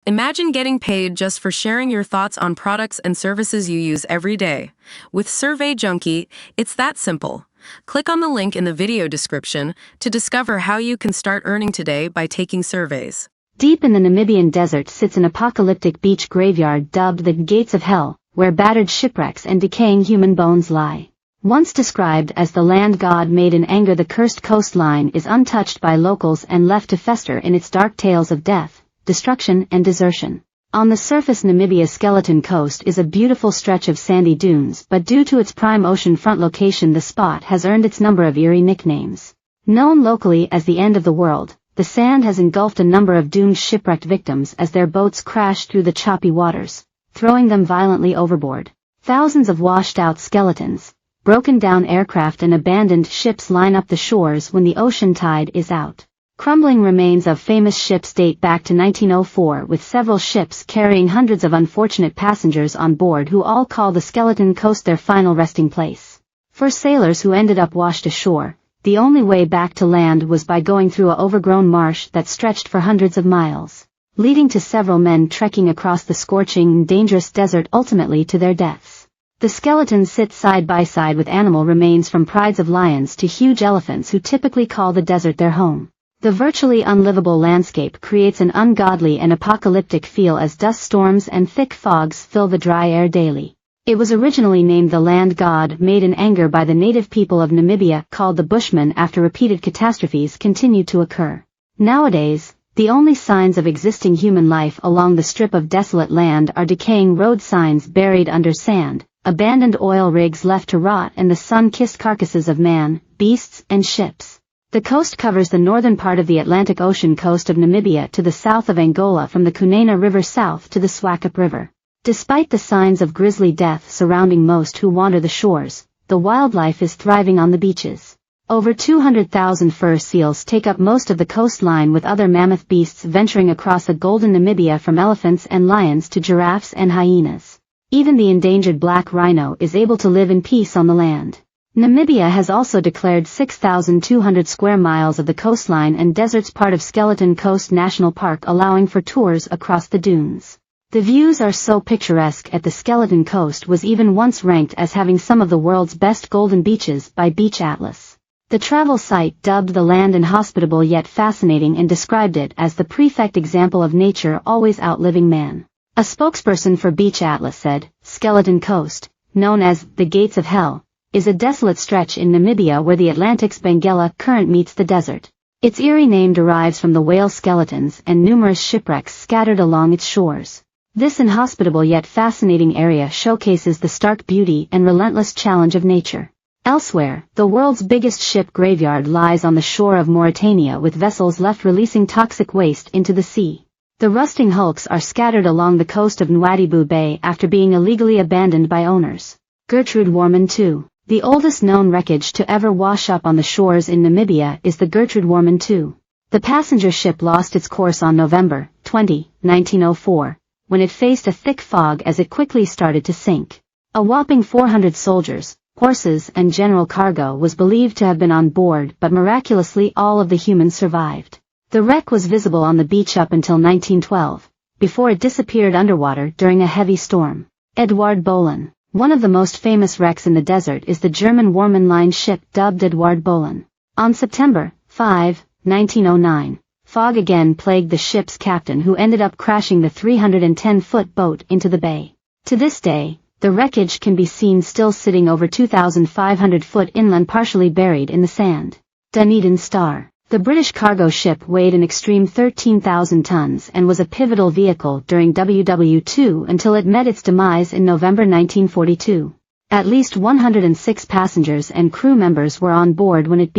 Imagine getting paid just for sharing your thoughts on products and services you use every day. With Survey Junkie, it's that simple. Click on the link in the video description to discover how you can start earning today by taking surveys. Deep in the Namibian desert sits an apocalyptic beach graveyard dubbed the Gates of Hell, where battered shipwrecks and decaying human bones lie. Once described as the land God made in anger, the cursed coastline is untouched by locals and left to fester in its dark tales of death, destruction and desertion. On the surface, Namibia's skeleton coast is a beautiful stretch of sandy dunes, but due to its prime oceanfront location, the spot has earned its number of eerie nicknames. Known locally as the end of the world, the sand has engulfed a number of doomed shipwrecked victims as their boats crash through the choppy waters, throwing them violently overboard. Thousands of washed-out skeletons, broken-down aircraft and abandoned ships line up the shores when the ocean tide is out. Crumbling remains of famous ships date back to 1904, with several ships carrying hundreds of unfortunate passengers on board who all call the skeleton coast their final resting place. For sailors who ended up washed ashore, the only way back to land was by going through an overgrown marsh that stretched for hundreds of miles, leading to several men trekking across the scorching and dangerous desert ultimately to their deaths. The skeletons sit side by side with animal remains from prides of lions to huge elephants who typically call the desert their home. The virtually unlivable landscape creates an ungodly and apocalyptic feel as dust storms and thick fogs fill the dry air daily. It was originally named the land God made in anger by the native people of Namibia, called the Bushmen, after repeated catastrophes continued to occur. Nowadays, the only signs of existing human life along the strip of desolate land are decaying road signs buried under sand, abandoned oil rigs left to rot, and the sun-kissed carcasses of man, beasts, and ships. The coast covers the northern part of the Atlantic Ocean coast of Namibia to the south of Angola, from the Cunene River south to the Swakop River. Despite the signs of grisly death surrounding most who wander the shores, the wildlife is thriving on the beaches. Over 200,000 fur seals take up most of the coastline, with other mammoth beasts venturing across the golden Namibia, from elephants and lions to giraffes and hyenas. Even the endangered black rhino is able to live in peace on the land. Namibia has also declared 6,200 square miles of the coastline and deserts part of Skeleton Coast National Park, allowing for tours across the dunes. The views are so picturesque at the Skeleton Coast was even once ranked as having some of the world's best golden beaches by Beach Atlas. The travel site dubbed the land inhospitable yet fascinating and described it as the perfect example of nature always outliving man. A spokesperson for Beach Atlas said, "Skeleton Coast, known as the Gates of Hell, is a desolate stretch in Namibia where the Atlantic's Benguela current meets the desert. Its eerie name derives from the whale skeletons and numerous shipwrecks scattered along its shores. This inhospitable yet fascinating area showcases the stark beauty and relentless challenge of nature." Elsewhere, the world's biggest ship graveyard lies on the shore of Mauritania, with vessels left releasing toxic waste into the sea. The rusting hulks are scattered along the coast of Nwadibu Bay after being illegally abandoned by owners. Gertrude Worman II. The oldest known wreckage to ever wash up on the shores in Namibia is the Gertrude Worman II. The passenger ship lost its course on November 20, 1904, when it faced a thick fog as it quickly started to sink. A whopping 400 soldiers, horses and general cargo was believed to have been on board, but miraculously all of the humans survived. The wreck was visible on the beach up until 1912, before it disappeared underwater during a heavy storm. Eduard Bolin. One of the most famous wrecks in the desert is the German Worman Line ship dubbed Eduard Bolin. On September 5, 1909, fog again plagued the ship's captain, who ended up crashing the 310-foot boat into the bay. To this day, the wreckage can be seen still sitting over 2,500 foot inland, partially buried in the sand. Dunedin Star. The British cargo ship weighed an extreme 13,000 tons and was a pivotal vehicle during WW2 until it met its demise in November 1942. At least 106 passengers and crew members were on board when it